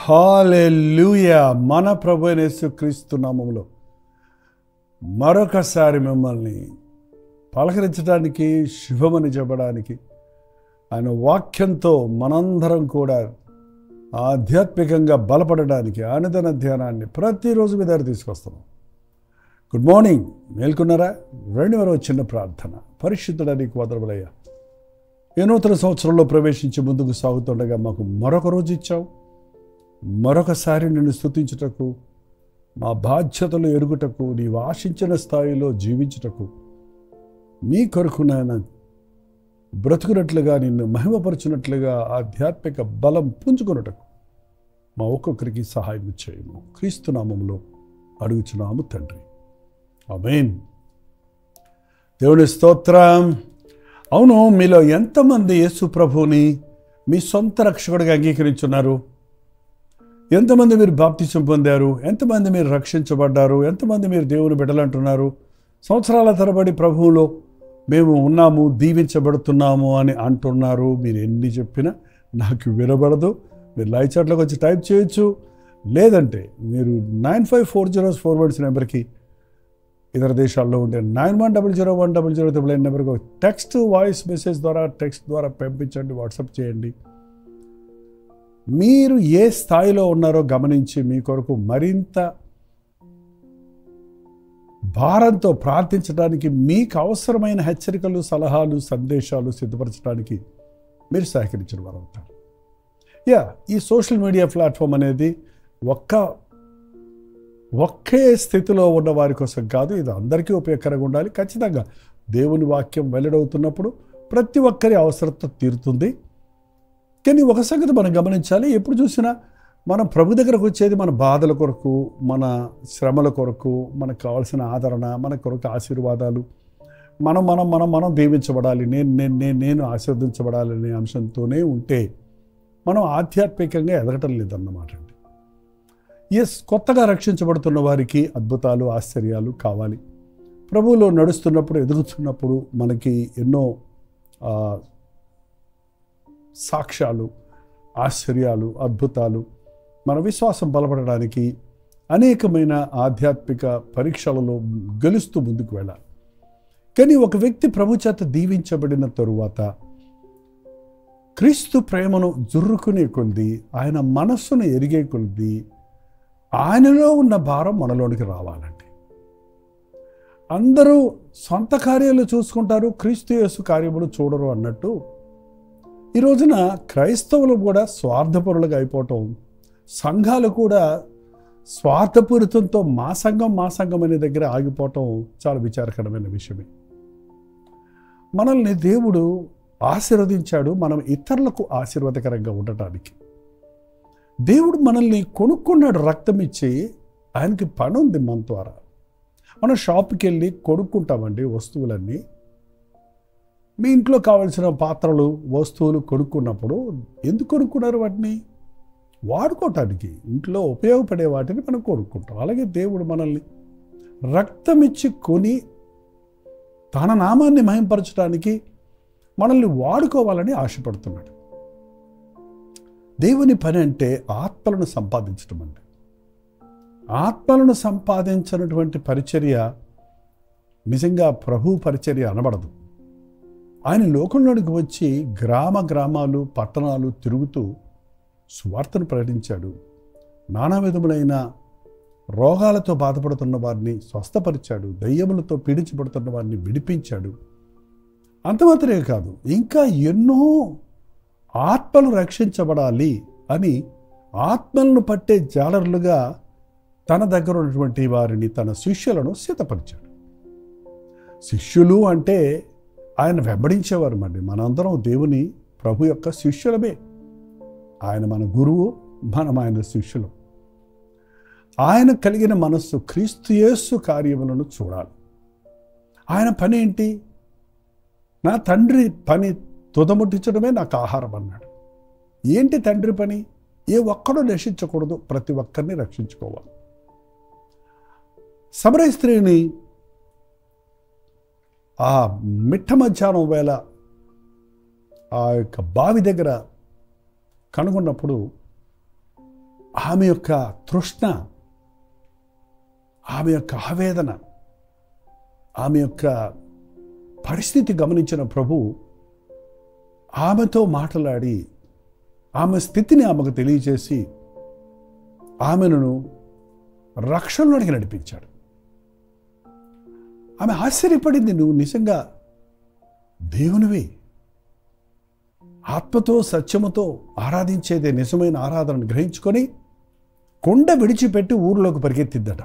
హల్లెలూయా. మన ప్రభు అయిన యేసుక్రీస్తు నామములో మరొకసారి మిమ్మల్ని పలకరించడానికి, శుభమని చెప్పడానికి, ఆయన వాక్యంతో మనందరం కూడా ఆధ్యాత్మికంగా బలపడడానికి అనుదిన ధ్యానాన్ని ప్రతిరోజు మీ దగ్గర తీసుకొస్తున్నాం. గుడ్ మార్నింగ్, మేల్కొన్నారా? రెండు వరకు చిన్న ప్రార్థన. పరిశుద్ధుడా నీకు వందనములయ్యా. ఈ నూతన సంవత్సరంలో ప్రవేశించి ముందుకు సాగుతుండగా మాకు మరొక రోజు ఇచ్చావు. మరొకసారి నిన్ను స్తుతించుటకు, మా బాధ్యతలు ఎరుగుటకు, నీవు ఆశించిన స్థాయిలో జీవించుటకు, నీ కొరకు నాయన బ్రతుకున్నట్లుగా, నిన్ను మహిమపరచున్నట్లుగా ఆధ్యాత్మిక బలం పుంజుకున్నటకు మా ఒక్కొక్కరికి సహాయం చేయము. క్రీస్తు నామములో అడుగుచున్నాము తండ్రి, ఆమేన్. దేవుని స్తోత్రం. అవును, మీలో ఎంతమంది యేసు ప్రభువుని మీ సొంత రక్షకుడిగా అంగీకరించున్నారు? ఎంతమంది మీరు బాప్తిసం పొందారు? ఎంతమంది మీరు రక్షించబడ్డారు? ఎంతమంది మీరు దేవుని బిడ్డలంటున్నారు? సంవత్సరాల తరబడి ప్రభువులో మేము ఉన్నాము, దీవించబడుతున్నాము అని అంటున్నారు. మీరు ఎన్ని చెప్పినా నాకు వినబడదు. మీరు లైవ్ చాట్లోకి వచ్చి టైప్ చేయొచ్చు, లేదంటే మీరు 954041 నెంబర్కి, ఇతర దేశాల్లో ఉంటే 91001009 నెంబర్కి టెక్స్ట్, వాయిస్ మెసేజ్ ద్వారా, టెక్స్ట్ ద్వారా పంపించండి, వాట్సాప్ చేయండి. మీరు ఏ స్థాయిలో ఉన్నారో గమనించి మీ కొరకు మరింత భారంతో ప్రార్థించడానికి, మీకు అవసరమైన హెచ్చరికలు, సలహాలు, సందేశాలు సిద్ధపరచడానికి మీరు సహకరించిన వారు అవుతారు. ఈ సోషల్ మీడియా ప్లాట్ఫామ్ అనేది ఒకే స్థితిలో ఉన్న వారి కోసం కాదు, ఇది అందరికీ ఉపయోగకరంగా ఉండాలి. ఖచ్చితంగా దేవుని వాక్యం వెల్లడవుతున్నప్పుడు ప్రతి ఒక్కరి అవసరత తీరుతుంది. కానీ ఒక సంగతి మనం గమనించాలి, ఎప్పుడు చూసినా మనం ప్రభు దగ్గరకు వచ్చేది మన బాధల కొరకు, మన శ్రమల కొరకు, మనకు కావాల్సిన ఆదరణ, మన కొరకు ఆశీర్వాదాలు, మనం దీవించబడాలి, నేను ఆశీర్వదించబడాలి అనే అంశంతోనే ఉంటే మనం ఆధ్యాత్మికంగా ఎదగటం లేదన్నమాట అండి. కొత్తగా రక్షించబడుతున్న వారికి అద్భుతాలు, ఆశ్చర్యాలు కావాలి. ప్రభువులో నడుస్తున్నప్పుడు, ఎదుగుతున్నప్పుడు మనకి ఎన్నో సాక్ష్యాలు, ఆశ్చర్యాలు, అద్భుతాలు, మన విశ్వాసం బలపడడానికి అనేకమైన ఆధ్యాత్మిక పరీక్షలలో గెలుస్తూ ముందుకు వెళ్ళాలి. కానీ ఒక వ్యక్తి ప్రభు చేత దీవించబడిన తరువాత క్రీస్తు ప్రేమను జుర్రుకునే కొద్ది, ఆయన మనస్సును ఎరిగే కొద్ది ఆయనలో ఉన్న భారం మనలోనికి రావాలండి. అందరూ సొంత కార్యాలు చూసుకుంటారు, క్రీస్తు యేసు కార్యములు చూడరు అన్నట్టు ఈ రోజున క్రైస్తవులు కూడా స్వార్థపరులుగా అయిపోవటం, సంఘాలు కూడా స్వార్థపూరితంతో మా సంఘం అనే దగ్గర ఆగిపోవటం చాలా విచారకరమైన విషయమే. మనల్ని దేవుడు ఆశీర్వదించాడు మనం ఇతరులకు ఆశీర్వాదకరంగా ఉండటానికి. దేవుడు మనల్ని కొనుక్కున్నాడు, రక్తం ఇచ్చి. ఆయనకి పని ఉంది మన ద్వారా. మనం షాప్కి వెళ్ళి కొనుక్కుంటామండి వస్తువులన్నీ. మీ ఇంట్లో కావాల్సిన పాత్రలు, వస్తువులు కొనుక్కున్నప్పుడు ఎందుకు కొనుక్కున్నారు? వాటిని వాడుకోవటానికి, ఇంట్లో ఉపయోగపడే వాటిని మనం కొనుక్కుంటాం. అలాగే దేవుడు మనల్ని రక్తం ఇచ్చి కొని తన నామాన్ని మహింపరచడానికి మనల్ని వాడుకోవాలని ఆశపడుతున్నాడు. దేవుని పని అంటే ఆత్మలను సంపాదించడం అండి. ఆత్మలను సంపాదించినటువంటి పరిచర్య నిజంగా ప్రభు పరిచర్య అనబడదు. ఆయన లోకంలోనికి వచ్చి గ్రామాలు, పట్టణాలు తిరుగుతూ సువార్తను ప్రకటించాడు. నానా విధములైన రోగాలతో బాధపడుతున్న వారిని స్వస్థపరిచాడు, దయ్యములతో పీడించబడుతున్న వారిని విడిపించాడు. అంత మాత్రమే కాదు, ఇంకా ఎన్నో ఆత్మలు రక్షించబడాలి అని ఆత్మలను పట్టే జాలరులుగా తన దగ్గర ఉన్నటువంటి వారిని, తన శిష్యులను సిద్ధపరిచాడు. శిష్యులు అంటే ఆయన వెంబడించేవారు అండి. మనందరం దేవుని ప్రభు యొక్క శిష్యులమే. ఆయన మన గురువు, మనం ఆయన శిష్యులు. ఆయన కలిగిన మనస్సు క్రీస్తు యేసు కార్యములను చూడాలి. ఆయన పని ఏంటి? నా తండ్రి పని తుదముట్టించడమే నాకు ఆహారం అన్నాడు. ఏంటి తండ్రి పని? ఏ ఒక్కడూ నశించకూడదు, ప్రతి ఒక్కరిని రక్షించుకోవాలి. సమరయ స్త్రీని ఆ మిట్ట మధ్యాహ్నం వేళ ఆ యొక్క బావి దగ్గర కనుగొన్నప్పుడు ఆమె యొక్క తృష్ణ, ఆమె యొక్క ఆవేదన, ఆమె యొక్క పరిస్థితి గమనించిన ప్రభువు ఆమెతో మాట్లాడి ఆమె స్థితిని ఆమెకు తెలియజేసి ఆమెను రక్షణలోనికి నడిపించాడు. ఆమె ఆశ్చర్యపడింది, నువ్వు నిజంగా దేవునివి, ఆత్మతో సత్యముతో ఆరాధించేదే నిజమైన ఆరాధనను గ్రహించుకొని కొండ విడిచిపెట్టి ఊరిలోకి పరిగెత్తిద్దట.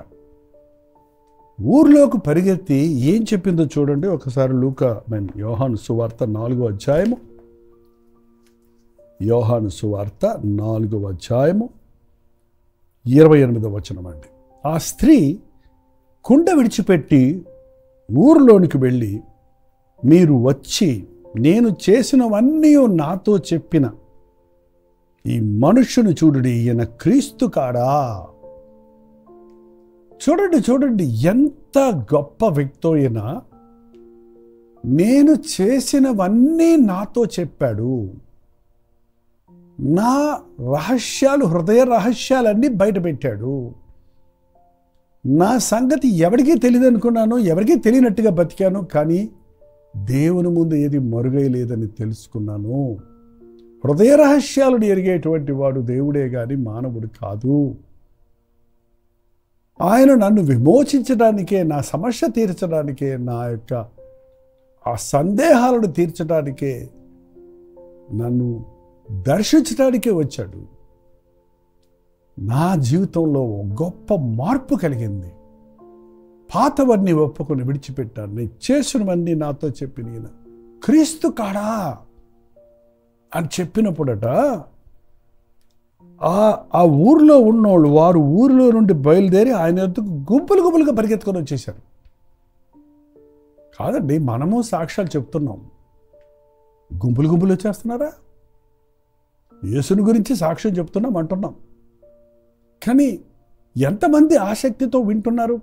ఊరిలోకి పరిగెత్తి ఏం చెప్పిందో చూడండి ఒకసారి. యోహాను సువార్త 4వ అధ్యాయము, యోహాను సువార్త 4వ అధ్యాయము 28వ వచనం అండి. ఆ స్త్రీ కుండ విడిచిపెట్టి ఊరిలోనికి వెళ్ళి, మీరు వచ్చి నేను చేసినవన్నీ నాతో చెప్పిన ఈ మనుష్యుని చూడండి, ఈయన క్రీస్తు కాడా. చూడండి ఎంత గొప్ప వ్యక్తో ఈయన. నేను చేసినవన్నీ నాతో చెప్పాడు, నా రహస్యాలు, హృదయ రహస్యాలన్నీ బయటపెట్టాడు. నా సంగతి ఎవరికీ తెలియదు అనుకున్నాను, ఎవరికీ తెలియనట్టుగా బతికాను, కానీ దేవుని ముందు ఏది మరుగై లేదని తెలుసుకున్నాను. హృదయ రహస్యాలను ఎరిగేటువంటి వాడు దేవుడే గాని మానవుడు కాదు. ఆయన నన్ను విమోచించడానికే, నా సమస్య తీర్చడానికే, నా యొక్క ఆ సందేహాలను తీర్చడానికే, నన్ను దర్శించడానికే వచ్చాడు. నా జీవితంలో గొప్ప మార్పు కలిగింది. పాతవన్నీ ఒప్పుకొని విడిచిపెట్టాను, నేను చేసినవన్నీ నాతో చెప్పి నేను క్రీస్తు కాడా అని చెప్పినప్పుడట ఆ ఊరిలో ఉన్నోళ్ళు వారు ఊరిలో నుండి బయలుదేరి ఆయన వద్దకు గుంపులుగా పరిగెత్తుకొని వచ్చేసారు. కాదండి, మనము సాక్ష్యాలు చెప్తున్నాం, గుంపులు వచ్చేస్తున్నారా? యేసుని గురించి సాక్ష్యం చెప్తున్నాం అంటున్నాం, కానీ ఎంతమంది ఆసక్తితో వింటున్నారు?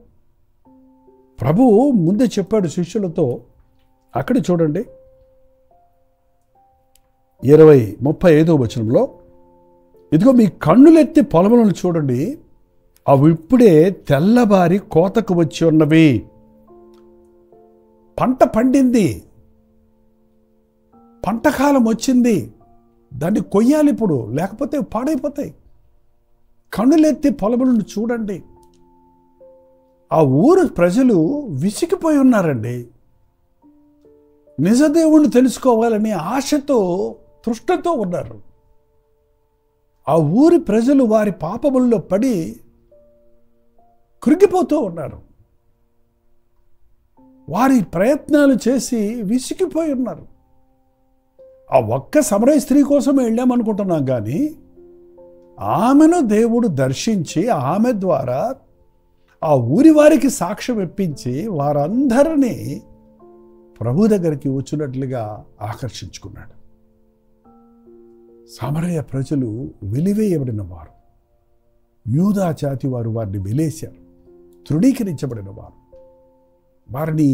ప్రభువు ముందే చెప్పాడు శిష్యులతో. అక్కడ చూడండి 35వ వచనంలో, ఇదిగో మీ కన్నులెత్తి పొలములను చూడండి, అవి ఇప్పుడే తెల్లబారి కోతకు వచ్చి ఉన్నవి. పంట పండింది, పంటకాలం వచ్చింది, దాన్ని కొయ్యాలి ఇప్పుడు, లేకపోతే పాడైపోతాయి. కన్నులెత్తి పొలములను చూడండి. ఆ ఊరు ప్రజలు విసిగిపోయి ఉన్నారండి. నిజదేవుణ్ణి తెలుసుకోవాలని ఆశతో, తృష్ణతో ఉన్నారు. ఆ ఊరి ప్రజలు వారి పాపముల్లో పడి కృంగిపోతూ ఉన్నారు. వారి ప్రయత్నాలు చేసి విసిగిపోయి ఉన్నారు. ఆ ఒక్క సమరయ స్త్రీ కోసమే వెళ్ళామనుకుంటున్నాం, కానీ ఆమెను దేవుడు దర్శించి ఆమె ద్వారా ఆ ఊరి వారికి సాక్ష్యం ఇప్పించి వారందరినీ ప్రభు దగ్గరికి వచ్చినట్లుగా ఆకర్షించుకున్నాడు. సమరయ ప్రజలు వెలివేయబడిన వారు, యూదా జాతి వారు వారిని వెలేశారు, తృణీకరించబడిన వారు. వారిని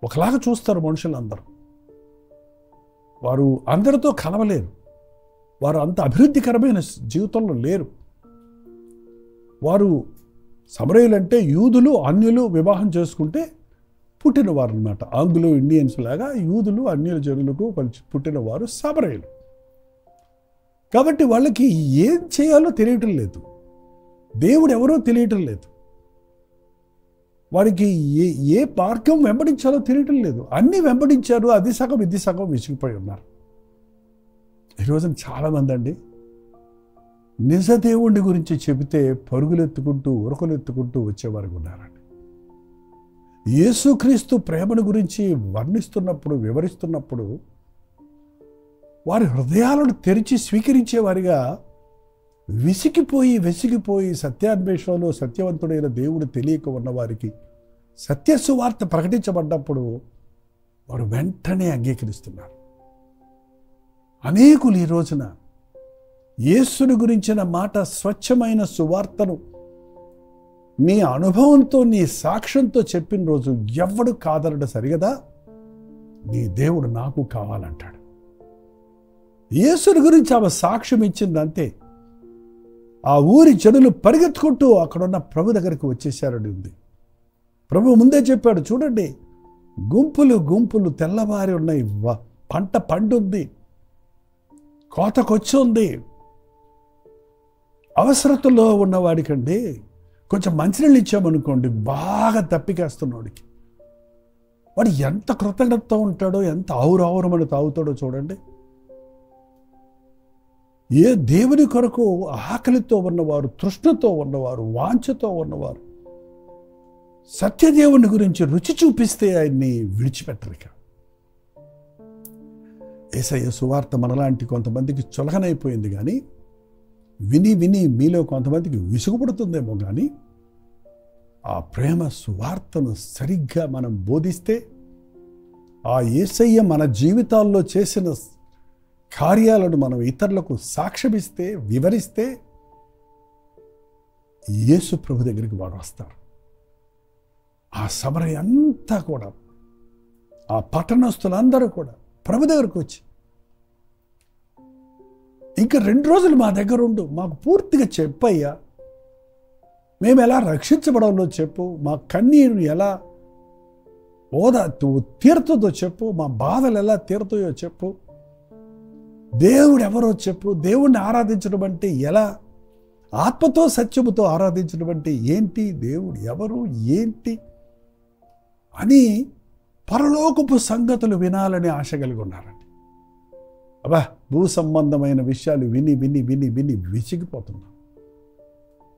ఒకలాగా చూస్తారు మనుషులందరూ. వారు అందరితో కలవలేరు, వారు అంత అభివృద్ధికరమైన జీవితంలో లేరు. వారు సమరయులంటే యూదులు అన్యులు వివాహం చేసుకుంటే పుట్టినవారు అన్నమాట. ఆంగ్లో ఇండియన్స్ లాగా యూదులు అన్యుల జనులకు పుట్టినవారు సమరయులు. కాబట్టి వాళ్ళకి ఏం చేయాలో తెలియటం లేదు, దేవుడు ఎవరో తెలియటం లేదు, వారికి ఏ మార్గం వెంబడించాలో తెలియటం లేదు. అన్నీ వెంబడించారు, అది సగం ఇది సగం విసిగిపోయి ఉన్నారు. ఈరోజు చాలామంది అండి నిజ దేవుణ్ణి గురించి చెబితే పరుగులెత్తుకుంటూ ఉరకలెత్తుకుంటూ వచ్చేవారు ఉన్నారండి. యేసుక్రీస్తు ప్రేమను గురించి వర్ణిస్తున్నప్పుడు, వివరిస్తున్నప్పుడు వారి హృదయాలను తెరిచి స్వీకరించేవారిగా వెసిగిపోయి సత్యాన్వేషణలో సత్యవంతుడైన దేవుడు తెలియక ఉన్నవారికి సత్యసువార్త ప్రకటించబడ్డప్పుడు వారు వెంటనే అంగీకరిస్తున్నారు. అనేకులు ఈ రోజున యేసుని గురించిన మాట, స్వచ్ఛమైన సువార్తను నీ అనుభవంతో, నీ సాక్ష్యంతో చెప్పిన రోజు ఎవడు కాదనడు సరిగదా, నీ దేవుడు నాకు కావాలంటాడు. యేసుని గురించి ఆమె సాక్ష్యం ఇచ్చింది అంతే. ఆ ఊరి జనులు పరిగెత్తుకుంటూ అక్కడున్న ప్రభు దగ్గరికి వచ్చేసారని ఉంది. ప్రభు ముందే చెప్పాడు, చూడండి గుంపులు గుంపులు తెల్లవారి ఉన్నాయి, పంట పండుంది, కోతకొచ్చి ఉంది. అవసరతలో ఉన్నవాడికండి కొంచెం మంచినీళ్ళు ఇచ్చామనుకోండి, బాగా తప్పికేస్తున్నవాడికి వాడు ఎంత కృతజ్ఞతతో ఉంటాడో, ఎంత ఆవురావురమని తాగుతాడో చూడండి. ఏ దేవుని కొరకు ఆకలితో ఉన్నవారు, తృష్ణతో ఉన్నవారు, వాంఛతో ఉన్నవారు సత్యదేవుని గురించి రుచి చూపిస్తే ఆయన్ని విడిచిపెట్టరిక. యేసయ్య సువార్త మనలాంటి కొంతమందికి చులకనైపోయింది, కానీ విని విని మీలో కొంతమందికి విసుగుపడుతుందేమో, కానీ ఆ ప్రేమ సువార్తను సరిగ్గా మనం బోధిస్తే, ఆ యేసయ్య మన జీవితాల్లో చేసిన కార్యాలను మనం ఇతరులకు సాక్ష్యమిస్తే, వివరిస్తే, యేసు ప్రభు దగ్గరికి వాడు వస్తారు. ఆ సమరయ అంతా కూడా, ఆ పట్టణస్తులందరూ కూడా ప్రభు దగ్గరకు వచ్చి, ఇంకా 2 రోజులు మా దగ్గర ఉండు, మాకు పూర్తిగా చెప్పయ్యా, మేము ఎలా రక్షించబడాలో చెప్పు, మా కన్నీరుని ఎలా తీరుతుందో చెప్పు, మా బాధలు ఎలా తీరుతాయో చెప్పు, దేవుడు ఎవరో చెప్పు, దేవుణ్ణి ఆరాధించడం అంటే ఎలా, ఆత్మతో సత్యముతో ఆరాధించడం అంటే ఏంటి, దేవుడు ఎవరు ఏంటి అని పరలోకపు సంగతులు వినాలని ఆశ కలిగి ఉన్నారండి. అబ్బా, భూ సంబంధమైన విషయాలు విని విని విని విని విసిగిపోతున్నాం.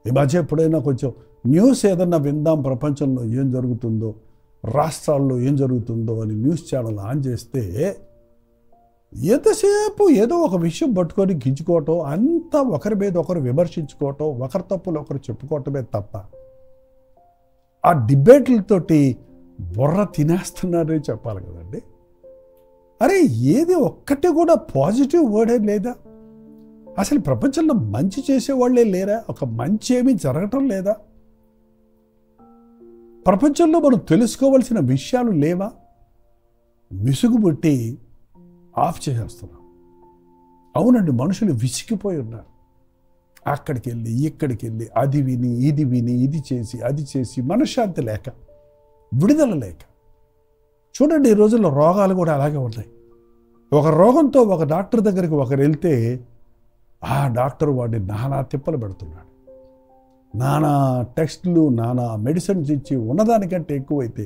ఈ మధ్య ఎప్పుడైనా కొంచెం న్యూస్ ఏదన్నా విందాం, ప్రపంచంలో ఏం జరుగుతుందో, రాష్ట్రాల్లో ఏం జరుగుతుందో అని న్యూస్ ఛానల్ ఆన్ చేస్తే ఎంతసేపు ఏదో ఒక విషయం పట్టుకొని గింజుకోవటం, అంతా ఒకరి మీద ఒకరు విమర్శించుకోవటం, ఒకరి తప్పులు ఒకరు చెప్పుకోవటమే తప్ప ఆ డిబేట్లతోటి బుర్ర తినేస్తున్నారని చెప్పాలి కదండి. అరే, ఏది ఒక్కటి కూడా పాజిటివ్ వర్డే లేదా? అసలు ప్రపంచంలో మంచి చేసేవాళ్లే లేరా? ఒక మంచి ఏమీ జరగటం లేదా? ప్రపంచంలో మనం తెలుసుకోవాల్సిన విషయాలు లేవా? విసుగుబుట్టి ఆఫ్ చేసేస్తున్నాం. అవునండి, మనుషులు విసిగిపోయి ఉన్నారు. అక్కడికి వెళ్ళి ఇక్కడికి వెళ్ళి అది విని ఇది విని ఇది చేసి అది చేసి మనశ్శాంతి లేక, విడుదల లేక. చూడండి, ఈ రోజుల్లో రోగాలు కూడా అలాగే ఉన్నాయి. ఒక రోగంతో ఒక డాక్టర్ దగ్గరికి ఒకరు వెళ్తే ఆ డాక్టర్ వాడిని నానా తిప్పలు పెడుతున్నాడు. నానా టెస్టులు, నానా మెడిసిన్స్ ఇచ్చి ఉన్నదానికంటే ఎక్కువైతే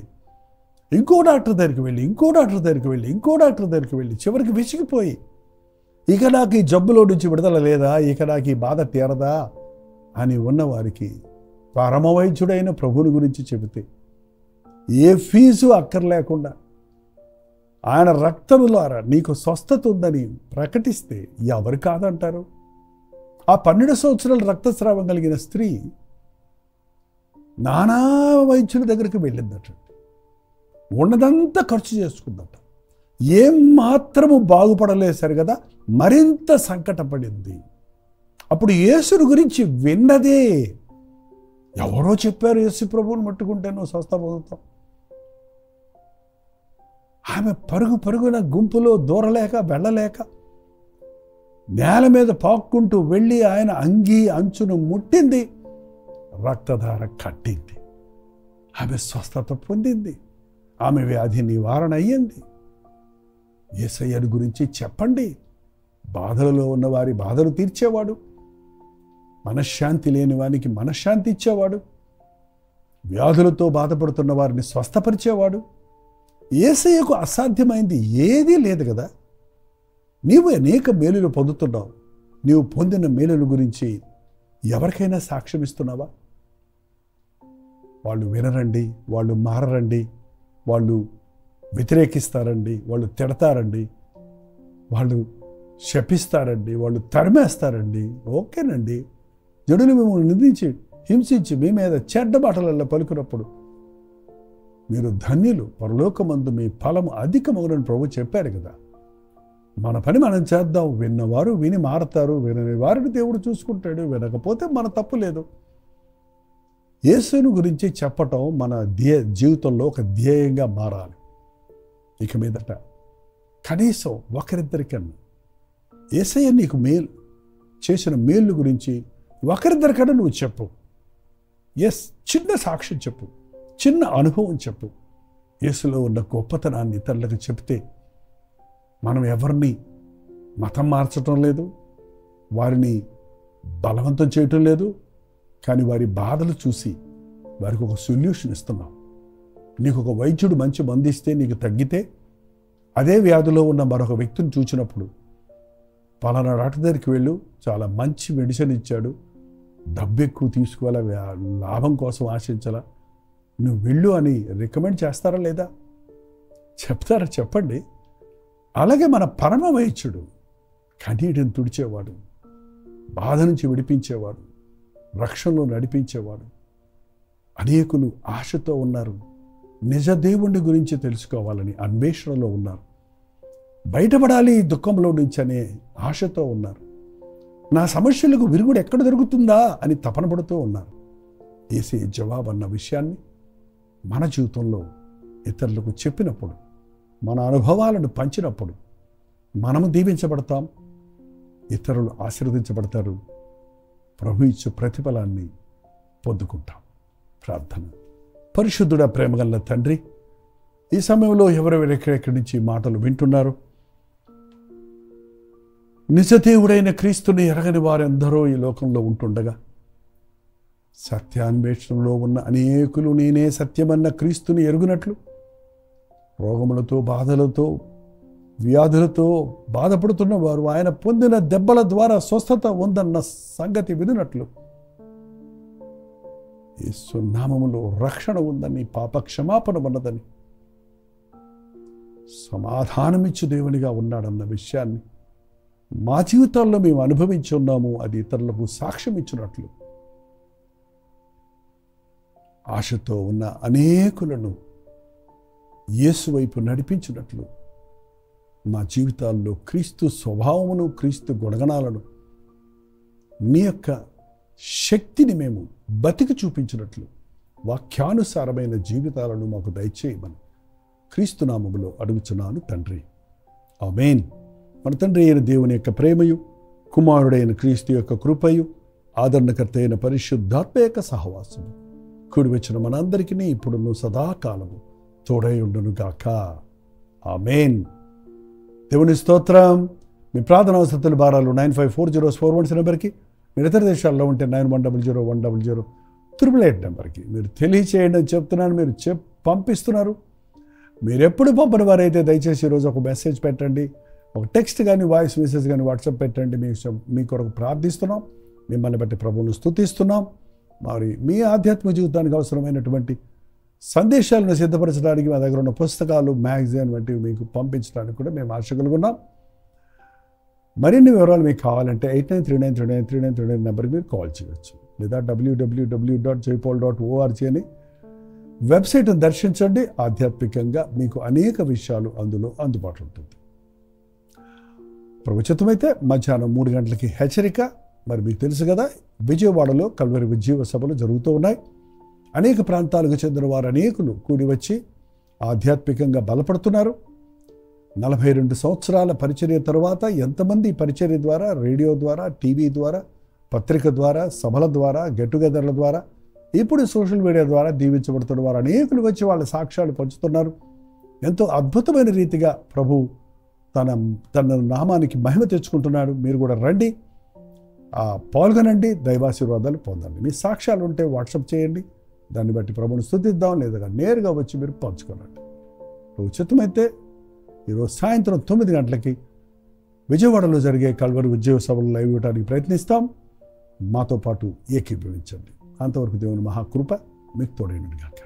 ఇంకో డాక్టర్ దగ్గరికి వెళ్ళి, ఇంకో డాక్టర్ దగ్గరికి వెళ్ళి, ఇంకో డాక్టర్ దగ్గరికి వెళ్ళి చివరికి విసిగిపోయి, ఇక నాకు ఈ జబ్బులో నుంచి విడుదల లేదా, ఇక నాకు ఈ బాధ తీరదా అని ఉన్నవారికి పరమవైద్యుడైన ప్రభువుని గురించి చెబితే, ఏ ఫీజు అక్కర్లేకుండా ఆయన రక్తము ద్వారా నీకు స్వస్థత ఉందని ప్రకటిస్తే ఎవరు కాదంటారు? ఆ 12 సంవత్సరాల రక్తస్రావం కలిగిన స్త్రీ నానా వైద్యుల దగ్గరికి వెళ్ళిందట. ఉన్నదంతా ఖర్చు చేసుకుందట. ఏం మాత్రము బాగుపడలేదు కదా, మరింత సంకటపడింది. అప్పుడు యేసుని గురించి విన్నదే, ఎవరో చెప్పారు యేసు ప్రభువుని ముట్టుకుంటే నువ్వు స్వస్థ పొందుతావు. ఆమె పరుగు పరుగున గుంపులో దూరలేక వెళ్ళలేక నేల మీద పాక్కుంటూ వెళ్ళి ఆయన అంగీ అంచును ముట్టింది, రక్తధార కట్టింది. ఆమె స్వస్థత పొందింది, ఆమె వ్యాధి నివారణ అయ్యింది. యేసయ్యను గురించి చెప్పండి. బాధలలో ఉన్నవారి బాధలు తీర్చేవాడు, మనశ్శాంతి లేని వారికి మనశ్శాంతి ఇచ్చేవాడు, వ్యాధులతో బాధపడుతున్న వారిని స్వస్థపరిచేవాడు. యేసయ్యకు అసాధ్యమైంది ఏదీ లేదు కదా. నీవు అనేక మేలులు పొందుతున్నావు. నీవు పొందిన మేలుల గురించి ఎవరికైనా సాక్ష్యం ఇస్తున్నావా? వాళ్ళు వినరండి, వాళ్ళు మారరండి, వాళ్ళు వ్యతిరేకిస్తారండి, వాళ్ళు తిడతారండి, వాళ్ళు శపిస్తారండి, వాళ్ళు తరిమేస్తారండి. ఓకేనండి, జడులు మిమ్మల్ని నిందించి హింసించి మీ మీద చెడ్డ మాటలలో పలుకున్నప్పుడు మీరు ధన్యులు, పరలోకమందు మీ ఫలము అధికమగునని ప్రభు చెప్పారు కదా. మన పని మనం చేద్దాం. విన్నవారు విని మారతారు, వినని వారిని దేవుడు చూసుకుంటాడు. వినకపోతే మన తప్పు లేదు. యేసుని గురించి చెప్పటం మన జీవితంలో ఒక ధ్యేయంగా మారాలి. ఇక మీదట కనీసం ఒకరిద్దరికన్నా యేసయ్య నీకు చేసిన మేలు గురించి ఒకరిద్దరికన్నా నువ్వు చెప్పు. ఎస్, చిన్న సాక్ష్యం చెప్పు, చిన్న అనుభవం చెప్పు. యేసులో ఉన్న గొప్పతనాన్ని ఇతరులకు చెప్తే మనం ఎవరిని మతం మార్చటం లేదు, వారిని బలవంతం చేయటం లేదు, కానీ వారి బాధలు చూసి వారికి ఒక సొల్యూషన్ ఇస్తున్నాం. నీకు ఒక వైద్యుడు మంచి మందు ఇస్తే నీకు తగ్గితే, అదే వ్యాధిలో ఉన్న మరొక వ్యక్తిని చూసినప్పుడు పలానా డాక్టర్ దగ్గరికి వెళ్ళు, చాలా మంచి మెడిసిన్ ఇచ్చాడు, డబ్బు ఎక్కువ తీసుకోవాలా, లాభం కోసం ఆశించాలా, నువ్వు వెళ్ళు అని రికమెండ్ చేస్తారా లేదా? చెప్తారా? చెప్పండి. అలాగే మన పరమ వైద్యుడు కన్నీటిని తుడిచేవాడు, బాధ నుంచి విడిపించేవాడు, రక్షణలో నడిపించేవాడు. అనేకులు ఆశతో ఉన్నారు, నిజ దేవుని గురించి తెలుసుకోవాలని అన్వేషణలో ఉన్నారు, బయటపడాలి ఈ దుఃఖంలో నుంచి అనే ఆశతో ఉన్నారు, నా సమస్యలకు విరుగుడు ఎక్కడ దొరుకుతుందా అని తపన పడుతూ ఉన్నారు. యేసే జవాబు అన్న విషయాన్ని మన జీవితంలో ఇతరులకు చెప్పినప్పుడు, మన అనుభవాలను పంచినప్పుడు మనము దీవించబడతాం, ఇతరులు ఆశీర్వదించబడతారు, ప్రభు ఇచ్చే ప్రతిఫలాన్ని పొందుకుంటాం. ప్రార్థన. పరిశుద్ధుడ, ప్రేమగల తండ్రి, ఈ సమయంలో ఎవరెవరు ఎక్కడెక్కడి నుంచి మాటలు వింటున్నారు, నిజదేవుడైన క్రీస్తుని ఎరగని వారెందరో ఈ లోకంలో ఉంటుండగా సత్యాన్వేషణలో ఉన్న అనేకులు నేనే సత్యమన్న క్రీస్తుని ఎరుగునట్లు రోగములతో, బాధలతో, వ్యాధులతో బాధపడుతున్న వారు ఆయన పొందిన దెబ్బల ద్వారా స్వస్థత ఉందన్న సంగతి వినునట్లు, యేసు నామములో రక్షణ ఉందని, పాప క్షమాపణ ఉన్నదని, సమాధానమిచ్చు దేవునిగా ఉన్నాడన్న విషయాన్ని మా జీవితాల్లో మేము అనుభవించి ఉన్నాము. అది ఇతరులకు సాక్ష్యం ఇచ్చినట్లు ఆశతో ఉన్న అనేకులను యేసు వైపు నడిపించినట్లు మా జీవితాల్లో క్రీస్తు స్వభావమును, క్రీస్తు గుణగణాలను, నీ యొక్క శక్తిని మేము బతికి చూపించినట్లు వాక్యానుసారమైన జీవితాలను మాకు దయచేయమని క్రీస్తు నామములో అడుగుచున్నాను తండ్రి. ఆమేన్. మన తండ్రి అయిన దేవుని యొక్క ప్రేమయు, కుమారుడైన క్రీస్తు యొక్క కృపయు, ఆదరణకర్త అయిన పరిశుద్ధాత్మ యొక్క సహవాసము కూడి వచ్చిన మనందరికీ ఇప్పుడును సదాకాలము తోడై ఉండును గాక. ఆమేన్. దేవుని స్తోత్రం. మీ ప్రార్థన అవసరతల భారాలు 954041 నెంబర్కి, మీరు ఇతర దేశాల్లో ఉంటే 91001008 నెంబర్కి మీరు తెలియచేయండి అని చెప్తున్నాను. మీరు పంపిస్తున్నారు. మీరు ఎప్పుడు పంపని వారైతే దయచేసి ఈరోజు ఒక మెసేజ్ పెట్టండి, ఒక టెక్స్ట్ కానీ, వాయిస్ మెసేజ్ కానీ వాట్సాప్ పెట్టండి. మీ కొరకు ప్రార్థిస్తున్నాం, మిమ్మల్ని బట్టి ప్రభువును స్తుతిస్తున్నాం. మరి మీ ఆధ్యాత్మిక జీవితానికి అవసరమైనటువంటి సందేశాలను సిద్ధపరచడానికి మా దగ్గర ఉన్న పుస్తకాలు, మ్యాగజైన్ వంటివి మీకు పంపించడానికి కూడా మేము ఆశ కలుగున్నాం. మరిన్ని వివరాలు మీకు కావాలంటే 8939393939 నెంబర్కి మీరు కాల్ చేయవచ్చు, లేదా www.joypaul.org అని వెబ్సైట్ను దర్శించండి. ఆధ్యాత్మికంగా మీకు అనేక విషయాలు అందులో అందుబాటులో ఉంటుంది. ప్రభుత్వమైతే మధ్యాహ్నం 3 గంటలకి హెచ్చరిక. మరి మీకు తెలుసు కదా, విజయవాడలో కల్వరి ఉజ్జీవ సభలు జరుగుతూ ఉన్నాయి. అనేక ప్రాంతాలకు చెందిన వారు అనేకులు కూడి వచ్చి ఆధ్యాత్మికంగా బలపడుతున్నారు. 42 సంవత్సరాల పరిచర్య తర్వాత ఎంతమంది పరిచర్య ద్వారా, రేడియో ద్వారా, టీవీ ద్వారా, పత్రిక ద్వారా, సభల ద్వారా, గెట్ టుగెదర్ల ద్వారా, ఇప్పుడు సోషల్ మీడియా ద్వారా దీవించబడుతున్న వారు అనేకులు వచ్చి వాళ్ళ సాక్ష్యాలు పంచుతున్నారు. ఎంతో అద్భుతమైన రీతిగా ప్రభు తన నామానికి మహిమ తెచ్చుకుంటున్నాడు. మీరు కూడా రండి, పాల్గొనండి, దైవాశీర్వాదాలు పొందండి. మీ సాక్ష్యాలు ఉంటే వాట్సాప్ చేయండి, దాన్ని బట్టి ప్రభువును స్తుతిద్దాం, లేదా నేరుగా వచ్చి మీరు పంచుకోనండి. ఉచితమైతే ఈరోజు సాయంత్రం 9 గంటలకి విజయవాడలో జరిగే కల్వరి ఉద్యోగ సభలు లైవ్ ఇవ్వడానికి ప్రయత్నిస్తాం. మాతో పాటు ఏకీభవించండి. అంతవరకు దేవుని మహాకృప మీకు తోడైనది గాక.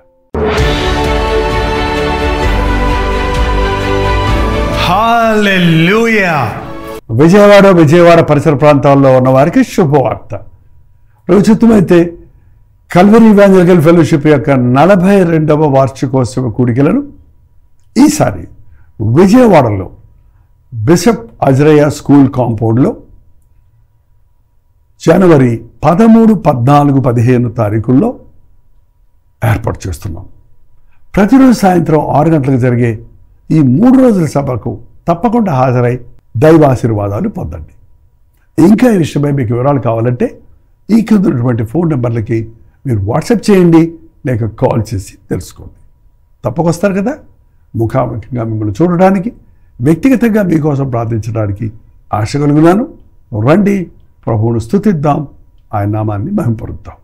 హల్లెలూయా. విజయవాడ పరిసర ప్రాంతాల్లో ఉన్న వారికి శుభవార్త. ఉచితమైతే కల్వరి ఇవాంజలికల్ ఫెలోషిప్ యొక్క 42వ వార్షికోత్సవ కూడికలను ఈసారి విజయవాడలో బిషప్ అజరయ్య స్కూల్ కాంపౌండ్లో జనవరి 13, 14, 15 తారీఖుల్లో ఏర్పాటు చేస్తున్నాం. ప్రతిరోజు సాయంత్రం 6 గంటలకు జరిగే ఈ 3 రోజుల సభకు తప్పకుండా హాజరై దైవాశీర్వాదాలు పొందండి. ఇంకా ఈ విషయమై మీకు వివరాలు కావాలంటే ఈ కింద ఉన్నటువంటి ఫోన్ నెంబర్లకి మీరు వాట్సాప్ చేయండి, లేక కాల్ చేసి తెలుసుకోండి. తప్పకొస్తారు కదా ముఖాముఖిగా మిమ్మల్ని చూడడానికి, వ్యక్తిగతంగా మీకోసం ప్రార్థించడానికి ఆశ కలుగున్నాను. రండి, ప్రభువును స్తుతిద్దాం, ఆయన నామాన్ని మహింపరుద్దాం.